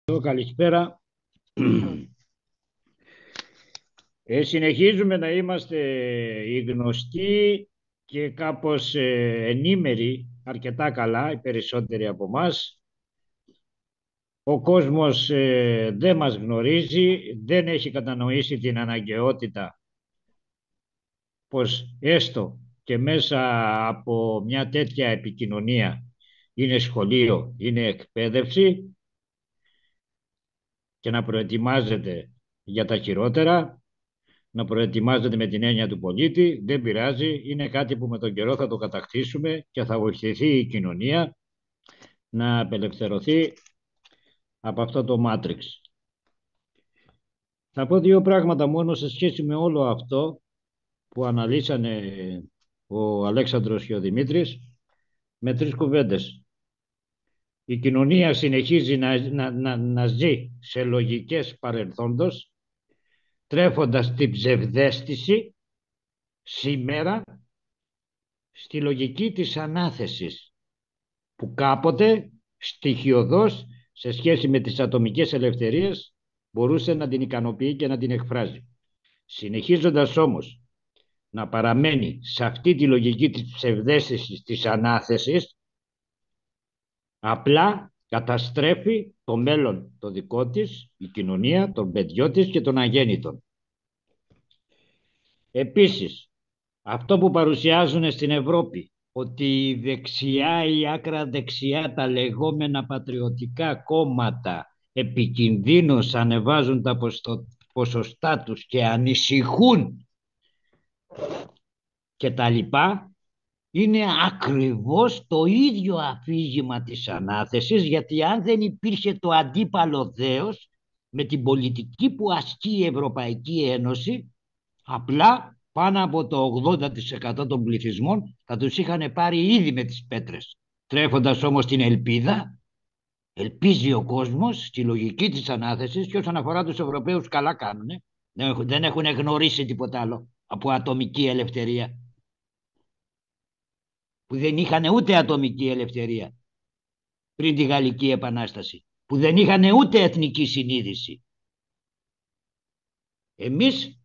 Καλησπέρα. Συνεχίζουμε να είμαστε οι γνωστοί και κάπως ενήμεροι, αρκετά καλά, οι περισσότεροι από μας. Ο κόσμος δεν μας γνωρίζει, δεν έχει κατανοήσει την αναγκαιότητα πως έστω και μέσα από μια τέτοια επικοινωνία είναι σχολείο, είναι εκπαίδευση και να προετοιμάζεται για τα χειρότερα. Να προετοιμάζεται με την έννοια του πολίτη, δεν πειράζει, είναι κάτι που με τον καιρό θα το κατακτήσουμε και θα βοηθηθεί η κοινωνία να απελευθερωθεί από αυτό το μάτριξ. Θα πω δύο πράγματα μόνο σε σχέση με όλο αυτό που αναλύσανε ο Αλέξανδρος και ο Δημήτρης, με τρεις κουβέντες. Η κοινωνία συνεχίζει να ζει σε λογικές παρελθόντος, τρέφοντας την ψευδαίσθηση σήμερα στη λογική της ανάθεσης που κάποτε στοιχειωδώς σε σχέση με τις ατομικές ελευθερίες μπορούσε να την ικανοποιεί και να την εκφράζει. Συνεχίζοντας όμως να παραμένει σε αυτή τη λογική της ψευδαίσθησης της ανάθεσης, απλά καταστρέφει το μέλλον το δικό της, η κοινωνία, των παιδιών της και των αγέννητων. Επίσης, αυτό που παρουσιάζουν στην Ευρώπη, ότι η δεξιά ή η άκρα δεξιά, τα λεγόμενα πατριωτικά κόμματα επικινδύνως ανεβάζουν τα ποσοστά τους και ανησυχούν και τα λοιπά, είναι ακριβώς το ίδιο αφήγημα της ανάθεσης, γιατί αν δεν υπήρχε το αντίπαλο δέος με την πολιτική που ασκεί η Ευρωπαϊκή Ένωση, απλά πάνω από το 80% των πληθυσμών θα τους είχαν πάρει ήδη με τις πέτρες. Τρέφοντας όμως την ελπίδα, ελπίζει ο κόσμος στη λογική της ανάθεσης, και όσον αφορά τους Ευρωπαίους καλά κάνουνε, δεν έχουν γνωρίσει τίποτα άλλο από ατομική ελευθερία, που δεν είχαν ούτε ατομική ελευθερία πριν τη Γαλλική Επανάσταση, που δεν είχαν ούτε εθνική συνείδηση. Εμείς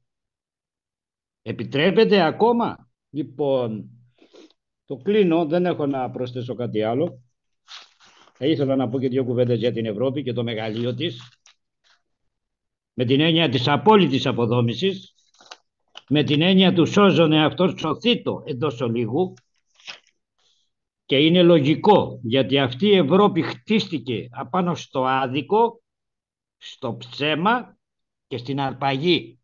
επιτρέπεται ακόμα. Λοιπόν, το κλείνω, δεν έχω να προσθέσω κάτι άλλο. Ήθελα να πω και δύο κουβέντες για την Ευρώπη και το μεγαλείο της, με την έννοια της απόλυτης αποδόμησης, με την έννοια του σώζον εαυτός σωθήτω εντός ολίγου, και είναι λογικό, γιατί αυτή η Ευρώπη χτίστηκε απάνω στο άδικο, στο ψέμα και στην αρπαγή.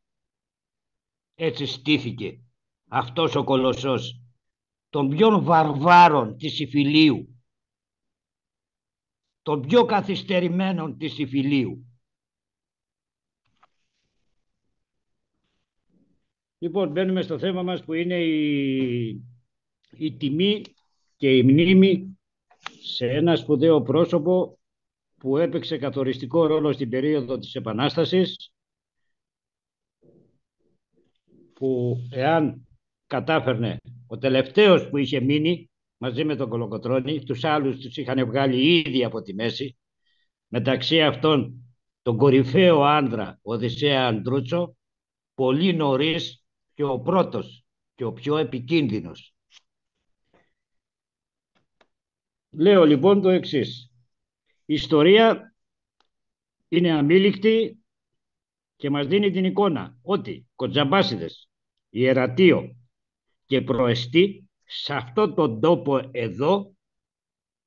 Έτσι στήθηκε αυτός ο κολοσσός των πιο βαρβάρων της Ιφιλίου, των πιο καθυστερημένων της Ιφιλίου. Λοιπόν, μπαίνουμε στο θέμα μας, που είναι η τιμή και η μνήμη σε ένα σπουδαίο πρόσωπο που έπαιξε καθοριστικό ρόλο στην περίοδο της Επανάστασης, που εάν κατάφερνε ο τελευταίος που είχε μείνει μαζί με τον Κολοκοτρώνη, τους άλλους τους είχαν βγάλει ήδη από τη μέση, μεταξύ αυτών τον κορυφαίο άνδρα Οδυσσέα Αντρούτσο, πολύ νωρίς, και ο πρώτος και ο πιο επικίνδυνος. Λέω λοιπόν το εξής: η ιστορία είναι αμήλικτη και μας δίνει την εικόνα ότι κοτζαμπάσιδες, ιερατείο και προεστή σε αυτόν τον τόπο εδώ,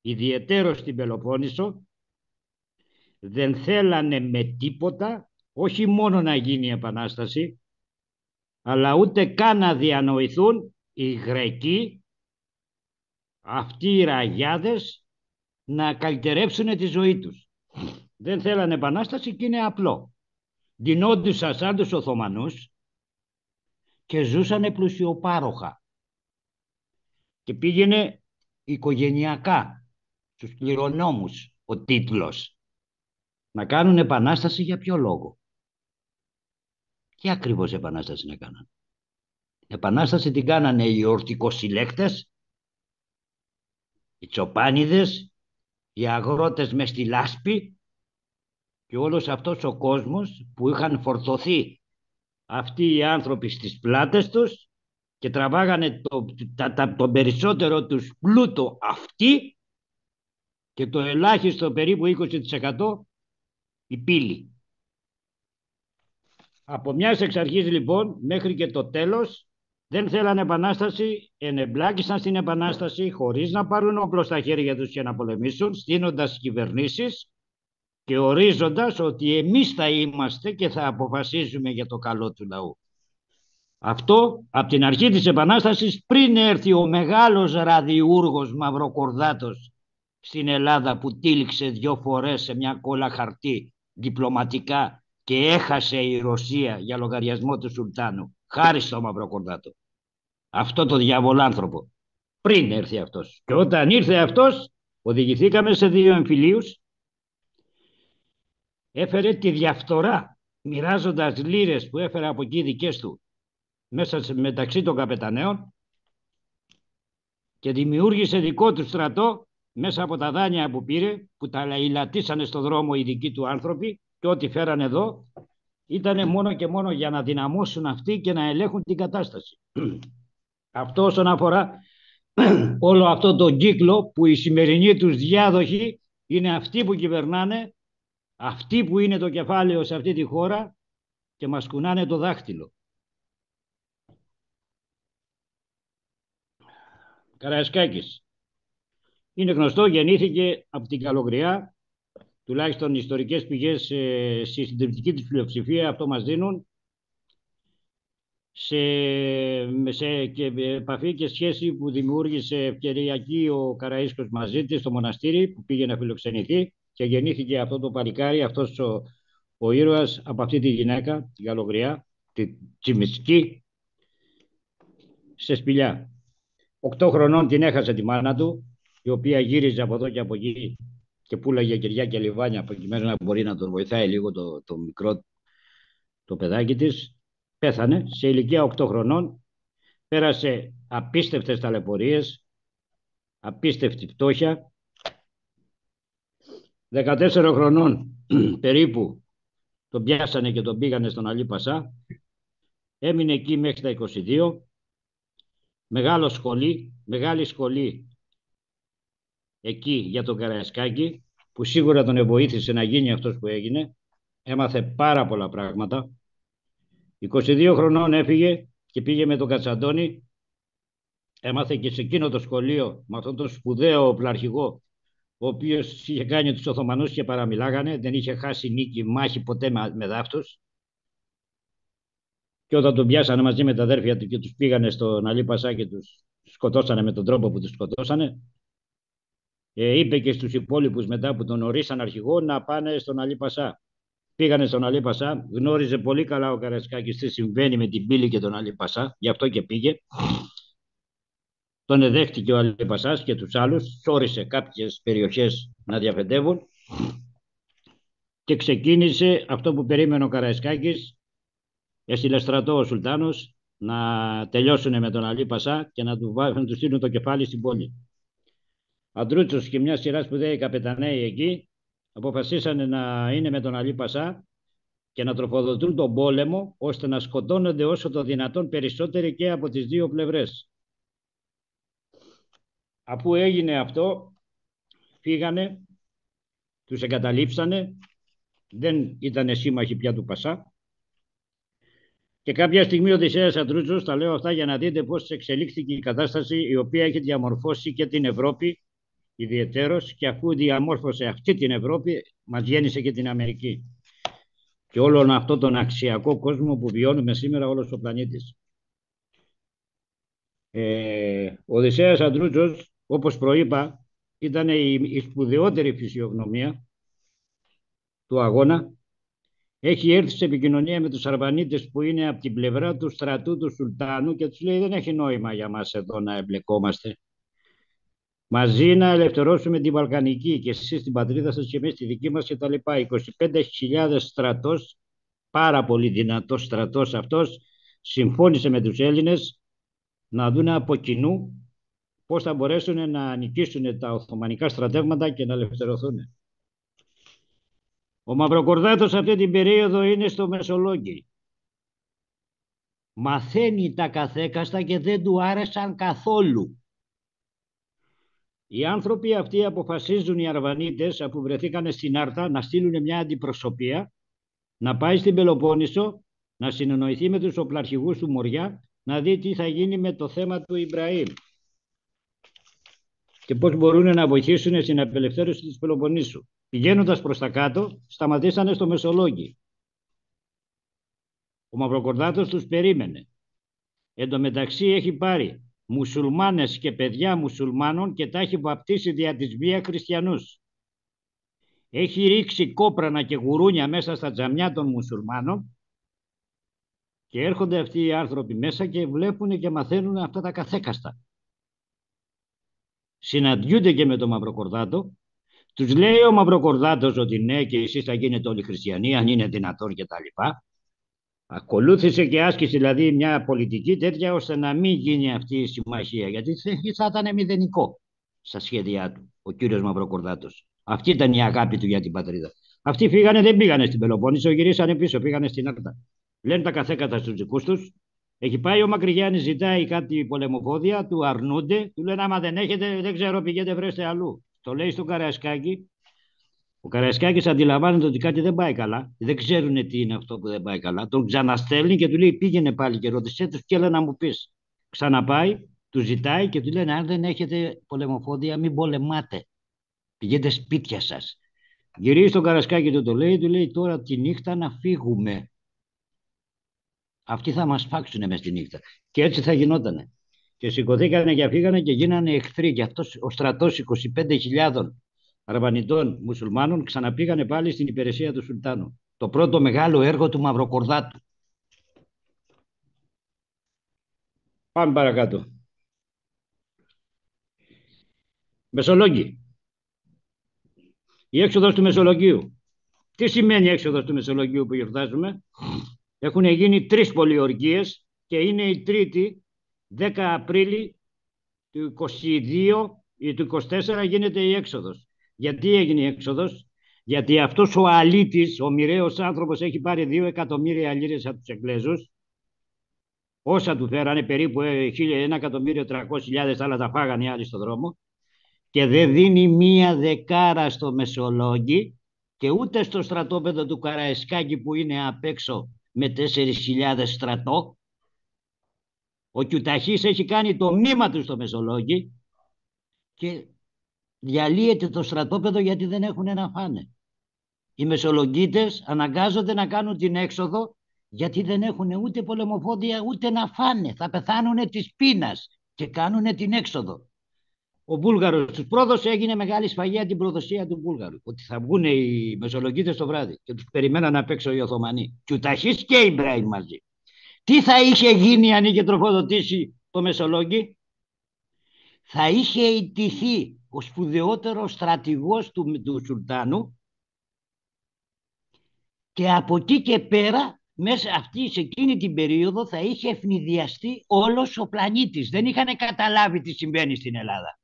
ιδιαιτέρως στην Πελοπόννησο, δεν θέλανε με τίποτα όχι μόνο να γίνει η Επανάσταση, αλλά ούτε καν να διανοηθούν οι Γρεκοί, αυτοί οι ραγιάδες, να καλυτερεύσουν τη ζωή τους. Δεν θέλανε Επανάσταση, και είναι απλό. Ντυνόντουσαν σαν τους Οθωμανούς και ζούσανε πλουσιοπάροχα. Και πήγαινε οικογενειακά στους κληρονόμους ο τίτλος. Να κάνουν Επανάσταση για ποιο λόγο? Τι ακριβώς Επανάσταση να κάνανε? Επανάσταση την κάνανε οι ορτικοσυλλέκτες, οι τσοπάνιδες, οι αγρότες μες στη λάσπη, και όλος αυτός ο κόσμος που είχαν φορτωθεί αυτοί οι άνθρωποι στις πλάτες τους και τραβάγανε τον περισσότερο τους πλούτο αυτοί και το ελάχιστο περίπου 20% η πύλη. Από μιας εξ αρχής λοιπόν μέχρι και το τέλος δεν θέλανε επανάσταση, ενεμπλάκησαν στην επανάσταση χωρίς να πάρουν όπλο στα χέρια τους και να πολεμήσουν, στείνοντας κυβερνήσεις και ορίζοντας ότι εμείς θα είμαστε και θα αποφασίζουμε για το καλό του λαού. Αυτό από την αρχή της επανάστασης, πριν έρθει ο μεγάλος ραδιούργος Μαυροκορδάτος στην Ελλάδα που τύλιξε 2 φορές σε μια κόλλα χαρτί διπλωματικά και έχασε η Ρωσία για λογαριασμό του Σουλτάνου, χάρη στο Μαυροκορδάτο. Αυτό το διαβολάνθρωπο. Πριν έρθει αυτός. Και όταν ήρθε αυτός, οδηγηθήκαμε σε 2 εμφυλίους. Έφερε τη διαφθορά, μοιράζοντας λίρες που έφερε από εκεί δικές του μέσα μεταξύ των καπεταναίων και δημιούργησε δικό του στρατό μέσα από τα δάνεια που πήρε, που τα λαιλατίσανε στο δρόμο οι δικοί του άνθρωποι και ό,τι φέρανε εδώ ήταν μόνο και μόνο για να δυναμώσουν αυτοί και να ελέγχουν την κατάσταση. Αυτό όσον αφορά όλο αυτό το κύκλο που οι σημερινοί τους διάδοχοι είναι αυτοί που κυβερνάνε, αυτοί που είναι το κεφάλαιο σε αυτή τη χώρα και μας κουνάνε το δάχτυλο. Καραϊσκάκης. Είναι γνωστό, γεννήθηκε από την Καλογριά, τουλάχιστον ιστορικές πηγές στη συντριπτική της πλειοψηφία αυτό μας δίνουν, σε επαφή και σχέση που δημιούργησε ευκαιριακή ο Καραΐσκος μαζί της στο μοναστήρι που πήγε να φιλοξενηθεί και γεννήθηκε αυτό το παλικάρι, αυτός ο ήρωας από αυτή τη γυναίκα, την Καλογριά, τη Τσιμισκή, σε Σπηλιά. 8 χρονών την έχασε τη μάνα του, η οποία γύριζε από εδώ και από εκεί και πουλάγε κεριά και λιβάνια προκειμένου να μπορεί να τον βοηθάει λίγο το μικρό το παιδάκι της. Πέθανε σε ηλικία 8 χρονών, πέρασε απίστευτες ταλαιπωρίες, απίστευτη φτώχεια. 14 χρονών περίπου τον πιάσανε και τον πήγανε στον Αλή Πασά, έμεινε εκεί μέχρι τα 22, μεγάλη σχολή εκεί για τον Καραϊσκάκη, που σίγουρα τον βοήθησε να γίνει αυτός που έγινε, έμαθε πάρα πολλά πράγματα. 22 χρονών έφυγε και πήγε με τον Κατσαντώνη, έμαθε και σε εκείνο το σχολείο με αυτόν τον σπουδαίο οπλαρχηγό, ο οποίος είχε κάνει τους Οθωμανούς και παραμιλάγανε, δεν είχε χάσει νίκη, μάχη ποτέ με δάφτους. Και όταν τον πιάσανε μαζί με τα αδέρφια του και τους πήγανε στον Αλή Πασά και τους σκοτώσανε με τον τρόπο που τους σκοτώσανε, είπε και στους υπόλοιπους μετά που τον ορίσαν αρχηγό να πάνε στον Αλή Πασά. Πήγανε στον Αλή Πασά, γνώριζε πολύ καλά ο Καραϊσκάκης τι συμβαίνει με την πύλη και τον Αλή Πασά, γι' αυτό και πήγε. Τον εδέχτηκε ο Αλή Πασάς και τους άλλους, όρισε κάποιες περιοχές να διαφεντεύουν και ξεκίνησε αυτό που περίμενε ο Καραϊσκάκης. Έστειλε στρατό ο Σουλτάνος να τελειώσουν με τον Αλή Πασά και να του στείλουν το κεφάλι στην πόλη. Αντρούτσος και μια σειρά σπουδαίοι καπεταναίοι εκεί αποφασίσανε να είναι με τον Αλή Πασά και να τροφοδοτούν τον πόλεμο ώστε να σκοτώνονται όσο το δυνατόν περισσότεροι και από τις 2 πλευρές. Αφού έγινε αυτό, φύγανε, τους εγκαταλείψανε, δεν ήταν σύμμαχοι πια του Πασά. Και κάποια στιγμή ο Οδυσσέας Αντρούτσος, τα λέω αυτά για να δείτε πώς εξελίχθηκε η κατάσταση, η οποία έχει διαμορφώσει και την Ευρώπη ιδιαιτέρως, και αφού διαμόρφωσε αυτή την Ευρώπη, μας γέννησε και την Αμερική. Και όλον αυτό τον αξιακό κόσμο που βιώνουμε σήμερα όλος ο πλανήτης. Ο Οδυσσέας Αντρούτσος, όπως προείπα, ήταν η σπουδαιότερη φυσιογνωμία του αγώνα. Έχει έρθει σε επικοινωνία με τους Αρβανίτες που είναι από την πλευρά του στρατού του Σουλτάνου και τους λέει: δεν έχει νόημα για μας εδώ να εμπλεκόμαστε. Μαζί να ελευθερώσουμε την Βαλκανική και εσείς την πατρίδα σας και εμείς τη δική μας κτλ. 25.000 στρατός, πάρα πολύ δυνατός στρατός αυτός, συμφώνησε με τους Έλληνες να δουν από κοινού πώς θα μπορέσουν να νικήσουν τα Οθωμανικά στρατεύματα και να ελευθερωθούν. Ο Μαυροκορδάτος αυτή την περίοδο είναι στο Μεσολόγγι. Μαθαίνει τα καθέκαστα και δεν του άρεσαν καθόλου. Οι άνθρωποι αυτοί αποφασίζουν, οι Αρβανίτες, αφού βρεθήκανε στην Άρτα, να στείλουν μια αντιπροσωπεία, να πάει στην Πελοπόννησο, να συνεννοηθεί με τους οπλαρχηγούς του Μοριά, να δει τι θα γίνει με το θέμα του Ιμπραήμ και πώς μπορούν να βοηθήσουν στην απελευθέρωση της Πελοποννήσου. Πηγαίνοντας προς τα κάτω, σταματήσανε στο Μεσολόγγι. Ο Μαυροκορδάτος τους περίμενε. Εν τω μεταξύ έχει πάρει μουσουλμάνες και παιδιά μουσουλμάνων και τα έχει βαπτίσει δια της βία χριστιανούς. Έχει ρίξει κόπρανα και γουρούνια μέσα στα τζαμιά των μουσουλμάνων και έρχονται αυτοί οι άνθρωποι μέσα και βλέπουν και μαθαίνουν αυτά τα καθέκαστα. Συναντιούνται και με τον Μαυροκορδάτο. Τους λέει ο Μαυροκορδάτος ότι ναι, και εσείς θα γίνετε όλοι χριστιανοί, αν είναι δυνατόν κτλ. Ακολούθησε και άσκησε δηλαδή μια πολιτική τέτοια ώστε να μην γίνει αυτή η συμμαχία, γιατί θα ήταν μηδενικό στα σχέδιά του ο κύριος Μαυροκορδάτος. Αυτή ήταν η αγάπη του για την πατρίδα. Αυτοί φύγανε, δεν πήγανε στην Πελοπόννησο, γυρίσανε πίσω, πήγανε στην Άρτα. Λένε τα καθέκατα στους δικούς τους. Έχει πάει ο Μακρυγιάννης, ζητάει κάτι πολεμοφόδια, του αρνούνται, του λένε άμα δεν έχετε, δεν ξέρω, πηγαίνετε βρέστε αλλού. Το λέει στον Καραϊσκάκη. Ο Καραϊσκάκης αντιλαμβάνεται ότι κάτι δεν πάει καλά. Δεν ξέρουν τι είναι αυτό που δεν πάει καλά. Τον ξαναστέλνει και του λέει πήγαινε πάλι και ρώτησέ τους και έλα να μου πεις. Ξαναπάει, του ζητάει και του λένε αν δεν έχετε πολεμοφόδια μην πολεμάτε. Πηγαίνετε σπίτια σας. Γυρίζει στον Καραϊσκάκη του λέει τώρα τη νύχτα να φύγουμε. Αυτοί θα μας φάξουνε μες τη νύχτα. Και έτσι θα γινότανε. Και σηκωθήκανε και φύγανε και γίνανε εχθροί. Και αυτός ο στρατός 25.000 Αρβανιτών μουσουλμάνων ξαναπήγανε πάλι στην υπηρεσία του Σουλτάνου. Το πρώτο μεγάλο έργο του Μαυροκορδάτου. Πάμε παρακάτω. Μεσολόγγι. Η έξοδος του Μεσολογγίου. Τι σημαίνει η έξοδος του Μεσολογγίου που γιορτάζουμε? Έχουν γίνει 3 πολιορκίες και είναι η τρίτη, 10 Απρίλη του 22 ή του 24 γίνεται η έξοδος. Γιατί έγινε η έξοδος? Γιατί αυτός ο αλήτης, ο μοιραίος άνθρωπος έχει πάρει 2 εκατομμύρια λίρες από τους Εγγλέζους. Όσα του φέρανε, περίπου 1.300.000, άλλα τα φάγανε οι άλλοι στον δρόμο. Και δεν δίνει μία δεκάρα στο Μεσολόγγι και ούτε στο στρατόπεδο του Καραϊσκάκη που είναι απ' έξω με 4.000 στρατό. Ο Κιουταχής έχει κάνει το μνήμα του στο Μεσολόγγι και διαλύεται το στρατόπεδο γιατί δεν έχουν να φάνε. Οι Μεσολογγίτες αναγκάζονται να κάνουν την έξοδο γιατί δεν έχουν ούτε πολεμοφόδια ούτε να φάνε. Θα πεθάνουν της πείνας και κάνουν την έξοδο. Ο Βούλγαρος τους πρόδωσε, έγινε μεγάλη σφαγή την προδοσία του Βούλγαρου. Ότι θα βγουν οι Μεσολογγίτες το βράδυ και τους περιμέναν απ' έξω οι Οθωμανοί. Κιουταχής και οι Ιμπραήμ μαζί. Τι θα είχε γίνει αν είχε τροφοδοτήσει το Μεσολόγγι? Θα είχε ιτηθεί ο σπουδαιότερος στρατηγός του Σουλτάνου και από εκεί και πέρα μέσα σε εκείνη την περίοδο θα είχε ευνηδιαστεί όλος ο πλανήτης. Δεν είχαν καταλάβει τι συμβαίνει στην Ελλάδα.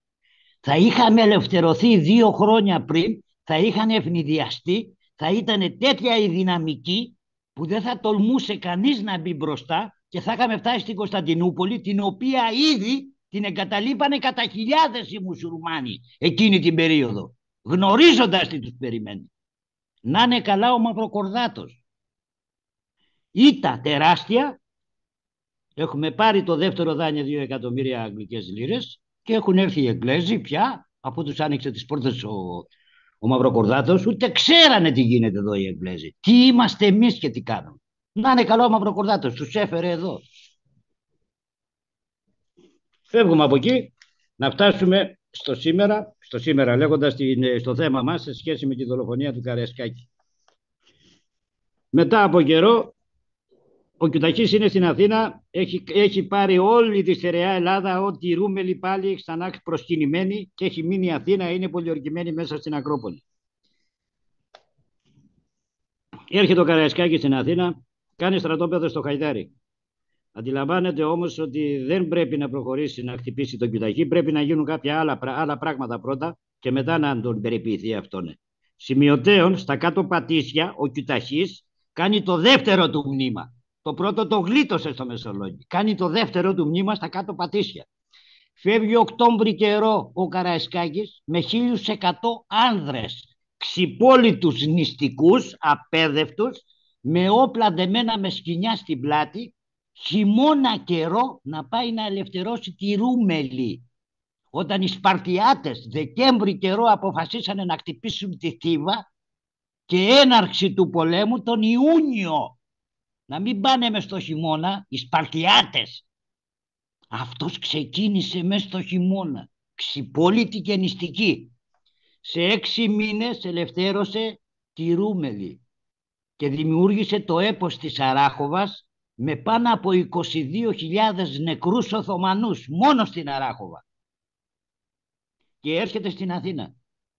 Θα είχαμε ελευθερωθεί 2 χρόνια πριν, θα είχαν ευνηδιαστεί, θα ήταν τέτοια η δυναμική που δεν θα τολμούσε κανείς να μπει μπροστά και θα είχαμε φτάσει στην Κωνσταντινούπολη, την οποία ήδη την εγκαταλείπανε κατά χιλιάδες οι μουσουλμάνοι εκείνη την περίοδο, γνωρίζοντας τι τους περιμένει. Να είναι καλά ο Μαυροκορδάτος. Ήτα τεράστια, έχουμε πάρει το δεύτερο δάνειο 2 εκατομμύρια αγγλικές λίρες και έχουν έρθει οι Εγγλέζοι πια, αφού τους άνοιξε τις πόρτες ο Μαυροκορδάτος, ούτε ξέρανε τι γίνεται εδώ οι Εγγλέζοι. Τι είμαστε εμείς και τι κάνουμε. Να είναι καλό ο Μαυροκορδάτος, τους έφερε εδώ. Φεύγουμε από εκεί, να φτάσουμε στο σήμερα λέγοντας στο θέμα μας σε σχέση με τη δολοφονία του Καραϊσκάκη. Μετά από καιρό, ο Κιουταχής είναι στην Αθήνα, έχει πάρει όλη τη στερεά Ελλάδα, ό,τι η Ρούμελη πάλι ξανά προσκυνημένη και έχει μείνει η Αθήνα, είναι πολιορκημένη μέσα στην Ακρόπολη. Έρχεται ο Καραϊσκάκης στην Αθήνα, κάνει στρατόπεδο στο Χαϊδάρι. Αντιλαμβάνεται όμως ότι δεν πρέπει να προχωρήσει να χτυπήσει τον Κιουταχή, πρέπει να γίνουν κάποια άλλα πράγματα πρώτα και μετά να τον περιποιηθεί αυτόν. Σημειωτέων, στα κάτω Πατήσια, ο Κιουταχής κάνει το δεύτερο του μνήμα. Το πρώτο το γλίτωσε στο Μεσολόγγι. Κάνει το δεύτερο του μνήμα στα κάτω Πατήσια. Φεύγει Οκτώβρη καιρό ο Καραϊσκάκης με 1.100 άνδρες, ξυπόλυτους νηστικούς, απέδευτους, με όπλα ντεμένα με σκοινιά στην πλάτη, χειμώνα καιρό να πάει να ελευθερώσει τη Ρούμελη. Όταν οι Σπαρτιάτες Δεκέμβρη καιρό αποφασίσανε να χτυπήσουν τη Θήβα και έναρξη του πολέμου τον Ιούνιο. Να μην πάνε μες στο χειμώνα οι Σπαρτιάτες. Αυτός ξεκίνησε μες στο χειμώνα, ξυπόλυτη και νηστική. Σε 6 μήνες ελευθέρωσε τη Ρούμελη και δημιούργησε το έπος της Αράχοβας με πάνω από 22.000 νεκρούς Οθωμανούς μόνο στην Αράχοβα. Και έρχεται στην Αθήνα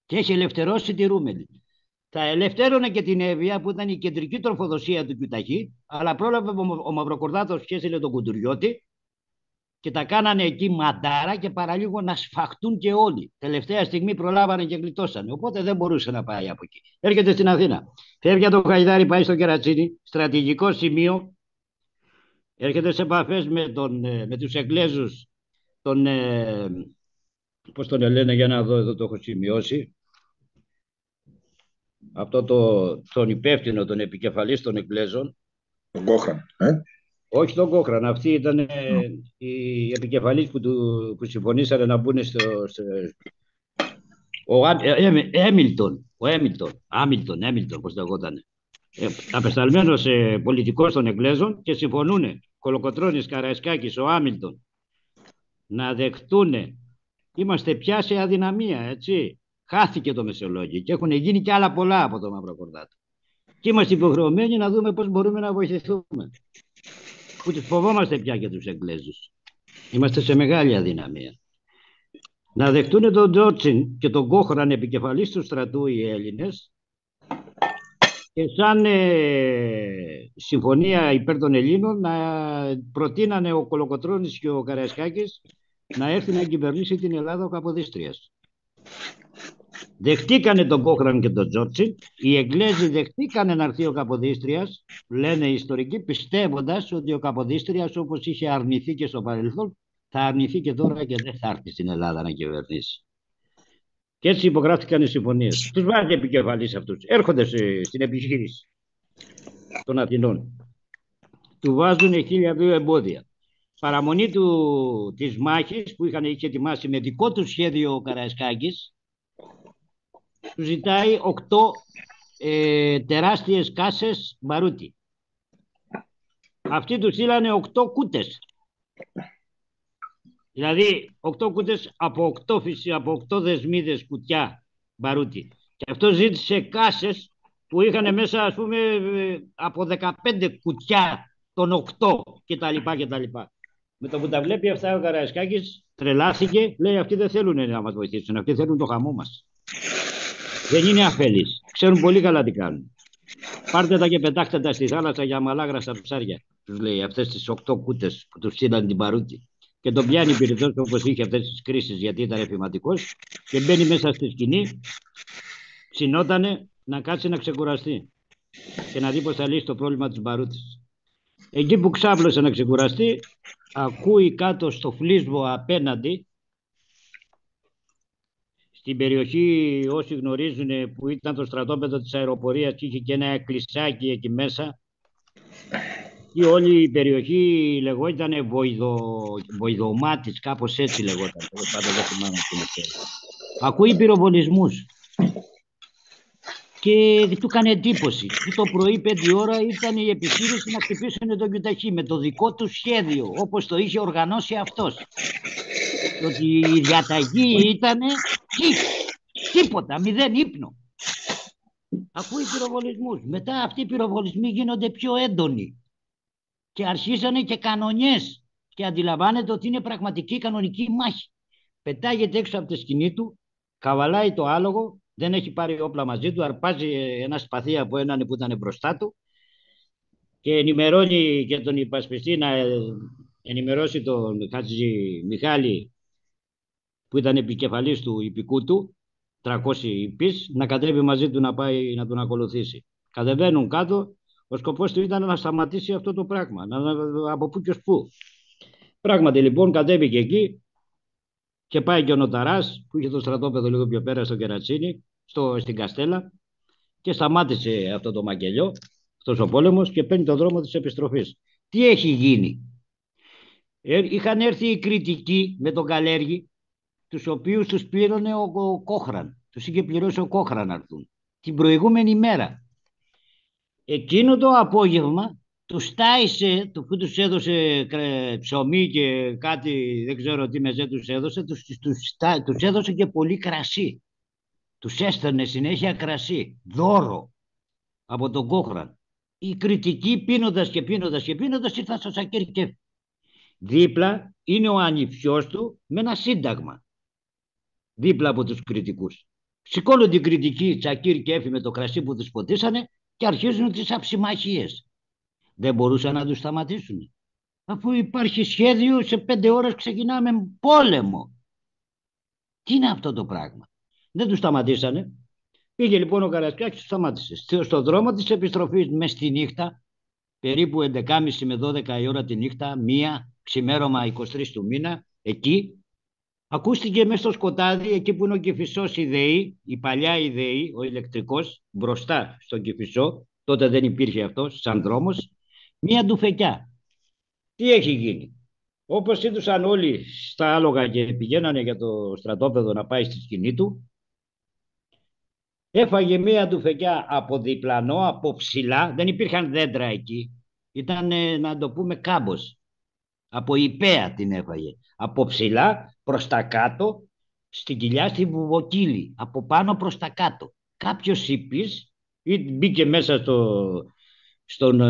και έχει ελευθερώσει τη Ρούμελη. Θα ελευθέρωνε και την Εύβοια που ήταν η κεντρική τροφοδοσία του Κιουταχή, αλλά πρόλαβε ο Μαυροκορδάτος και έστειλε τον Κουντουριώτη και τα κάνανε εκεί μαντάρα και παραλίγο να σφαχτούν και όλοι. Τελευταία στιγμή προλάβανε και γλιτώσανε, οπότε δεν μπορούσε να πάει από εκεί. Έρχεται στην Αθήνα. Φεύγει το Χαϊδάρι, πάει στο Κερατσίνι, στρατηγικό σημείο. Έρχεται σε επαφές με τους Εγγλέζους, πώς τον λένε, για να δω, εδώ το έχω σημειώσει. Αυτό τον υπεύθυνο, τον επικεφαλής των Εγγλέζων. Τον Κόχραν, Όχι τον Κόχραν, αυτοί ήταν οι επικεφαλής που συμφωνήσανε να μπουν ο Έμιλτον, πώς λεγόταν. Απεσταλμένος πολιτικός των Εγγλέζων και συμφωνούν Κολοκοτρώνης, Καραϊσκάκης, ο Άμιλτον να δεχτούν. Είμαστε πια σε αδυναμία, έτσι. Χάθηκε το Μεσολόγγι και έχουν γίνει και άλλα πολλά από το Μαυροκορδάτο. Και είμαστε υποχρεωμένοι να δούμε πώς μπορούμε να βοηθηθούμε. Που τους φοβόμαστε πια και τους Εγγλέζους. Είμαστε σε μεγάλη αδυναμία. Να δεχτούν τον Τζόρτσιν και τον Κόχραν επικεφαλής του στρατού οι Έλληνες και σαν συμφωνία υπέρ των Ελλήνων να προτείνανε ο Κολοκοτρώνης και ο Καραϊσκάκης να έρθει να κυβερνήσει την Ελλάδα ο Καποδίστριας. Δεχτήκανε τον Κόχραν και τον Τζόρτσιν. Οι Εγγλέζοι δεχτήκανε να έρθει ο Καποδίστριας, λένε οι ιστορικοί, πιστεύοντας ότι ο Καποδίστριας, όπως είχε αρνηθεί και στο παρελθόν, θα αρνηθεί και τώρα και δεν θα έρθει στην Ελλάδα να κυβερνήσει. Και έτσι υπογράφηκαν οι συμφωνίες. Τους βάζει επικεφαλής αυτούς. Έρχονται στην επιχείρηση των Αθηνών. Του βάζουν 1.002 εμπόδια. Παραμονή της μάχης που είχε ετοιμάσει με δικό του σχέδιο ο Καραϊσκάκης, του ζητάει 8 τεράστιες κάσες μπαρούτι. Αυτοί του στείλανε 8 κούτες. Δηλαδή 8 κούτες από 8 δεσμίδες κουτιά μπαρούτι. Και αυτό ζήτησε κάσες που είχαν μέσα, ας πούμε, από 15 κουτιά των 8 κτλ. Με το που τα βλέπει αυτά ο Καραϊσκάκης τρελάθηκε, λέει αυτοί δεν θέλουν να μας βοηθήσουν, αυτοί θέλουν το χαμό μας. Δεν είναι αφελείς, ξέρουν πολύ καλά τι κάνουν. Πάρτε τα και πετάχτε τα στη θάλασσα για μαλάγραστα ψάρια, τους λέει, αυτές τις 8 κούτες που τους στείλαν την παρούτη. Και τον πιάνει πυρητός όπως είχε αυτές τις κρίσεις, γιατί ήταν εφηματικός, και μπαίνει μέσα στη σκηνή, ξυνότανε να κάτσει να ξεκουραστεί και να δει πώς θα λύσει το πρόβλημα της μπαρούτης. Εκεί που ξάπλωσε να ξεκουραστεί, ακούει κάτω στο φλίσβο απέναντι, στην περιοχή, όσοι γνωρίζουν, που ήταν το στρατόπεδο της αεροπορίας και είχε και ένα εκκλησάκι εκεί μέσα, και όλη η περιοχή λεγόταν Βοηδομάτης, κάπως έτσι λεγόταν. Ακούει πυροβολισμούς και του έκανε εντύπωση. Το πρωί 5 ώρα ήταν η επιχείρηση να χτυπήσουν τον Κιουταχή με το δικό του σχέδιο, όπως το είχε οργανώσει αυτός. Ότι η διαταγή ήταν τίποτα, 0 ύπνο. Ακούει πυροβολισμούς. Μετά αυτοί οι πυροβολισμοί γίνονται πιο έντονοι και αρχίσανε και κανονιές και αντιλαμβάνεται ότι είναι πραγματική κανονική μάχη. Πετάγεται έξω από τη σκηνή του, καβαλάει το άλογο, δεν έχει πάρει όπλα μαζί του, αρπάζει ένα σπαθί από έναν που ήταν μπροστά του και ενημερώνει και τον υπασπιστή να ενημερώσει τον Χατζη Μιχάλη που ήταν επικεφαλής του υπηκού του, 300 πις, να κατέβει μαζί του να πάει να τον ακολουθήσει. Κατεβαίνουν κάτω, ο σκοπός του ήταν να σταματήσει αυτό το πράγμα, από πού και ως πού. Πράγματι λοιπόν κατέβηκε εκεί και πάει και ο Νοταράς που είχε το στρατόπεδο λίγο πιο πέρα στο Κερατσίνι, στην Καστέλα, και σταμάτησε αυτό το μακελιό, αυτός ο πόλεμος, και παίρνει τον δρόμο της επιστροφής. Τι έχει γίνει? Είχαν έρθει οι κριτικοί με τον Καλέργη, τους οποίους τους πλήρωνε ο Κόχραν. Τους είχε πληρώσει ο Κόχραν να έρθουν την προηγούμενη μέρα. Εκείνο το απόγευμα τους τάισε, που τους έδωσε ψωμί και κάτι, δεν ξέρω τι μεζέ τους έδωσε, τους έδωσε και πολύ κρασί. Τους έστελνε συνέχεια κρασί, δώρο από τον Κόχραν. Οι κριτικοί πίνοντας και πίνοντας και πίνοντας ήρθαν στο Σακίρ Κέφι. Δίπλα είναι ο ανιψιός του με ένα σύνταγμα. Δίπλα από τους κριτικούς. Σηκώνουν την κριτική Σακίρ Κέφι με το κρασί που τους ποτίσανε και αρχίζουν τις αψημαχίες. Δεν μπορούσαν να τους σταματήσουν. Αφού υπάρχει σχέδιο, σε 5 ώρες ξεκινάμε πόλεμο. Τι είναι αυτό το πράγμα? Δεν τους σταματήσανε. Πήγε λοιπόν ο Καραϊσκάκης, τους σταμάτησε. Στον δρόμο της επιστροφής μες στη νύχτα, περίπου 11.30 με 12 η ώρα τη νύχτα, 1 ξημέρωμα 23 του μήνα, εκεί ακούστηκε μέσα στο σκοτάδι, εκεί που είναι ο Κηφισός η ΔΕΗ, η παλιά η ΔΕΗ, ο ηλεκτρικός, μπροστά στον Κηφισό, τότε δεν υπήρχε αυτό, σαν δρόμος, μία ντουφεκιά. Τι έχει γίνει? Όπως είδουσαν όλοι στα άλογα και πηγαίνανε για το στρατόπεδο να πάει στη σκηνή του, έφαγε μία ντουφεκιά από διπλανό, από ψηλά, δεν υπήρχαν δέντρα εκεί, ήταν να το πούμε κάμπος. Από υπαία την έφαγε. Από ψηλά προς τα κάτω, στην κοιλιά, στη βουβοκύλη. Από πάνω προς τα κάτω. Κάποιος σιπής μπήκε μέσα στον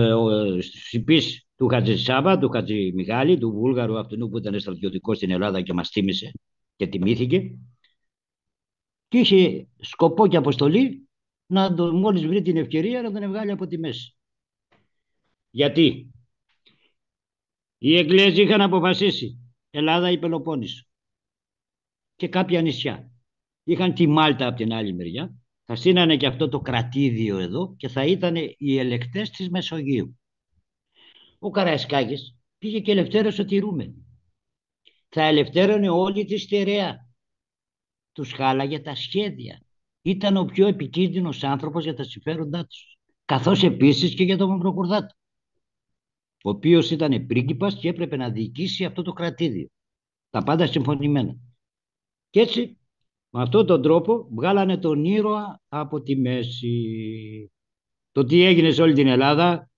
σιπής του Χατζησάβα, του Χατζημιχάλη, του Βούλγαρου αυτού που ήταν στρατιωτικός στην Ελλάδα και μας τίμησε και τιμήθηκε. Και είχε σκοπό και αποστολή μόλις βρει την ευκαιρία να τον βγάλει από τη μέση. Γιατί? Οι Εγγλέζοι είχαν αποφασίσει Ελλάδα ή Πελοπόννησο και κάποια νησιά. Είχαν τη Μάλτα από την άλλη μεριά, θα στείνανε και αυτό το κρατήδιο εδώ και θα ήταν οι ελεκτές της Μεσογείου. Ο Καραϊσκάκης πήγε και ελευθέρωσε τη Ρούμενη. Θα ελευθέρωνε όλη τη Στερεά. Τους χάλαγε τα σχέδια. Ήταν ο πιο επικίνδυνος άνθρωπος για τα συμφέροντά τους. Καθώς επίσης και για τον Μαυροκουρδάτο, ο οποίος ήταν πρίγκιπας και έπρεπε να διοικήσει αυτό το κρατήδιο. Τα πάντα συμφωνημένα. Και έτσι, με αυτόν τον τρόπο, βγάλανε τον ήρωα από τη μέση. Το τι έγινε σε όλη την Ελλάδα,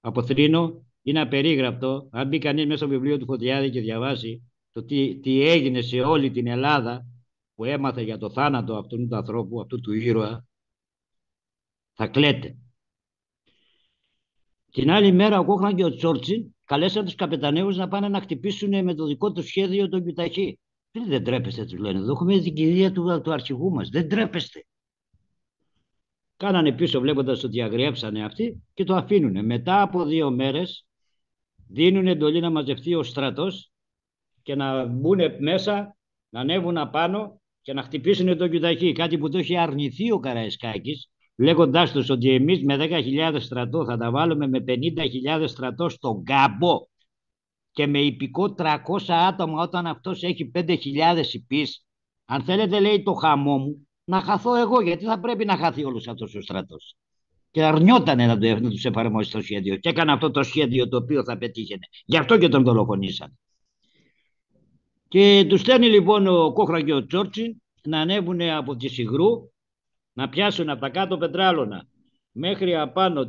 από Θρήνο, είναι απερίγραπτο. Αν μπει κανείς μέσα στο βιβλίο του Φωτιάδη και διαβάσει το τι έγινε σε όλη την Ελλάδα, που έμαθε για το θάνατο αυτού του ανθρώπου, αυτού του ήρωα, θα κλαίτε. Την άλλη μέρα ο Κόχραν και ο Τσόρτσιν καλέσαν τους καπεταναίους να πάνε να χτυπήσουν με το δικό του σχέδιο τον Κιουταχή. Δεν τρέπεστε, τους λένε. Εδώ έχουμε την κηδεία του αρχηγού μας. Δεν τρέπεστε. Κάνανε πίσω βλέποντας ότι αγριέψανε αυτοί και το αφήνουνε. Μετά από 2 μέρες δίνουν εντολή να μαζευτεί ο στρατός και να μπουν μέσα, να ανέβουν απάνω και να χτυπήσουν τον Κιουταχή. Κάτι που το είχε αρνηθεί ο Καραϊσκάκης, λέγοντάς τους ότι εμείς με 10.000 στρατό θα τα βάλουμε με 50.000 στρατό στον κάμπο και με υπηκό 300 άτομα όταν αυτός έχει 5.000 υπείς. Αν θέλετε, λέει, το χαμό μου, να χαθώ εγώ, γιατί θα πρέπει να χαθεί όλος αυτός ο στρατός. Και αρνιότανε να τους εφαρμόσει το σχέδιο και έκανε αυτό το σχέδιο το οποίο θα πετύχαινε. Γι' αυτό και τον δολοφονήσαν. Και τους στέλνει λοιπόν ο Κόχραν και ο Τσόρτσιν να ανέβουν από τη Σιγρού, να πιάσουν από τα κάτω πετράλωνα μέχρι απάνω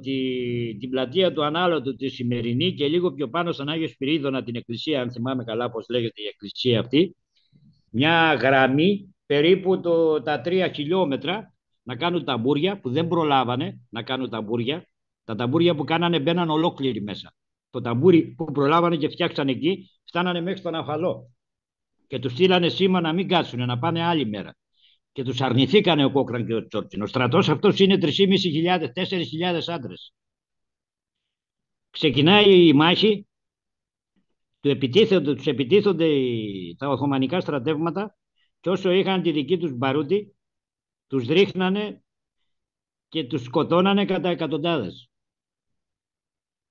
την πλατεία του Ανάλωτου τη σημερινή και λίγο πιο πάνω στον Άγιο Σπυρίδωνα, την εκκλησία, αν θυμάμαι καλά πώς λέγεται η εκκλησία αυτή, μια γραμμή περίπου τα 3 χιλιόμετρα να κάνουν ταμπούρια, που δεν προλάβανε να κάνουν ταμπούρια. Τα ταμπούρια που κάνανε μπαίναν ολόκληροι μέσα. Το ταμπούρι που προλάβανε και φτιάξαν εκεί φτάνανε μέχρι τον Αφαλό και τους στείλανε σήμα να μην κάτσουν, να πάνε άλλη μέρα. Και τους αρνηθήκανε ο Κόχραν και ο Τσόρτσιν. Ο στρατός αυτός είναι 3.500-4.000 άντρες. Ξεκινάει η μάχη, τους επιτίθονται τα Οθωμανικά στρατεύματα Και όσο είχαν τη δική τους μπαρούτι, τους ρίχνανε και τους σκοτώνανε κατά εκατοντάδες.